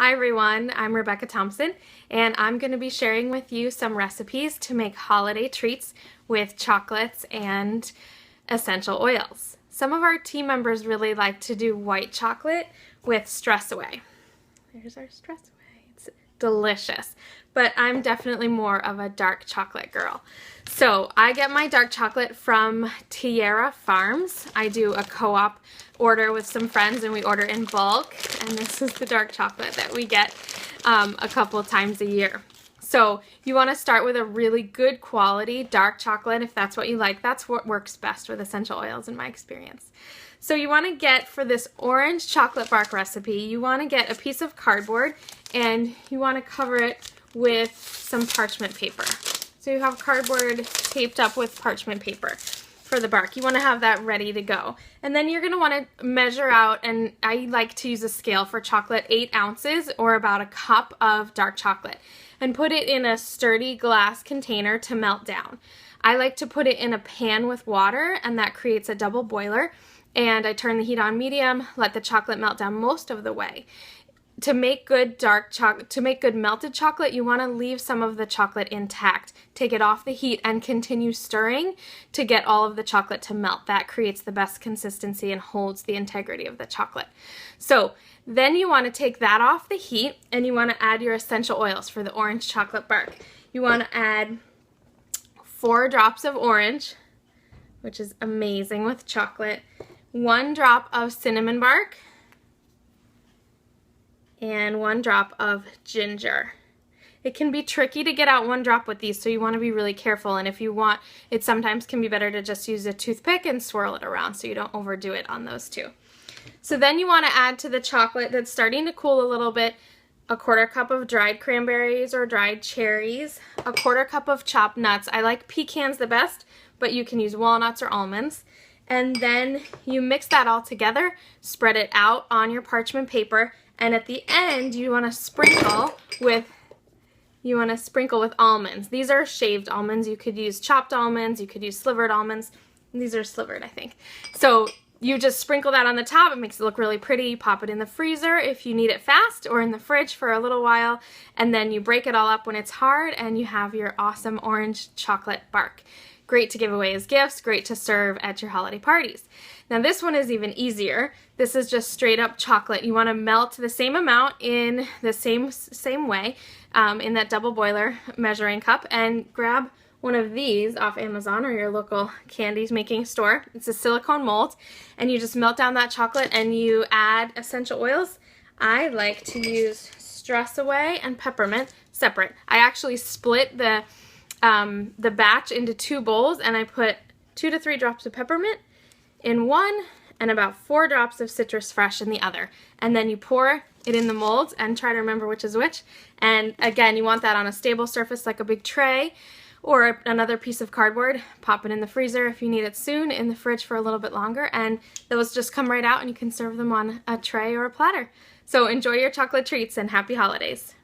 Hi everyone, I'm Rebecca Thompson and I'm going to be sharing with you some recipes to make holiday treats with chocolates and essential oils. Some of our team members really like to do white chocolate with Stress Away. There's our Stress Away. It's delicious, but I'm definitely more of a dark chocolate girl. So I get my dark chocolate from Tierra Farms. I do a co-op order with some friends and we order in bulk, and this is the dark chocolate that we get a couple times a year. So you want to start with a really good quality dark chocolate if that's what you like. That's what works best with essential oils in my experience. So you want to get, for this orange chocolate bark recipe, you want to get a piece of cardboard and you want to cover it with some parchment paper. So you have cardboard taped up with parchment paper for the bark. You want to have that ready to go. And then you're going to want to measure out, and I like to use a scale for chocolate, 8 ounces or about a cup of dark chocolate, and put it in a sturdy glass container to melt down. I like to put it in a pan with water, and that creates a double boiler, and I turn the heat on medium, let the chocolate melt down most of the way. To make good dark chocolate, to make good melted chocolate, you want to leave some of the chocolate intact. Take it off the heat and continue stirring to get all of the chocolate to melt. That creates the best consistency and holds the integrity of the chocolate. So then you want to take that off the heat and you want to add your essential oils for the orange chocolate bark. You want to add 4 drops of orange, which is amazing with chocolate, 1 drop of cinnamon bark, and 1 drop of ginger. It can be tricky to get out 1 drop with these, so you want to be really careful, and if you want, it sometimes can be better to just use a toothpick and swirl it around so you don't overdo it on those 2. So then you want to add to the chocolate that's starting to cool a little bit a 1/4 cup of dried cranberries or dried cherries, a 1/4 cup of chopped nuts. I like pecans the best, but you can use walnuts or almonds. And then you mix that all together, spread it out on your parchment paper, and at the end you want to sprinkle with almonds. These are shaved almonds. You could use chopped almonds, you could use slivered almonds. These are slivered, I think. So you just sprinkle that on the top. It makes it look really pretty. Pop it in the freezer if you need it fast, or in the fridge for a little while, and then you break it all up when it's hard and you have your awesome orange chocolate bark. Great to give away as gifts, great to serve at your holiday parties. Now this one is even easier. This is just straight up chocolate. You want to melt the same amount in the same way in that double boiler measuring cup, and grab one of these off Amazon or your local candies making store. It's a silicone mold, and you just melt down that chocolate and you add essential oils. I like to use Stress Away and Peppermint separate. I actually split the batch into 2 bowls, and I put 2 to 3 drops of peppermint in one and about 4 drops of citrus fresh in the other. And then you pour it in the molds and try to remember which is which. And again, you want that on a stable surface like a big tray or another piece of cardboard. Pop it in the freezer if you need it soon, in the fridge for a little bit longer, and those just come right out and you can serve them on a tray or a platter. So enjoy your chocolate treats and happy holidays.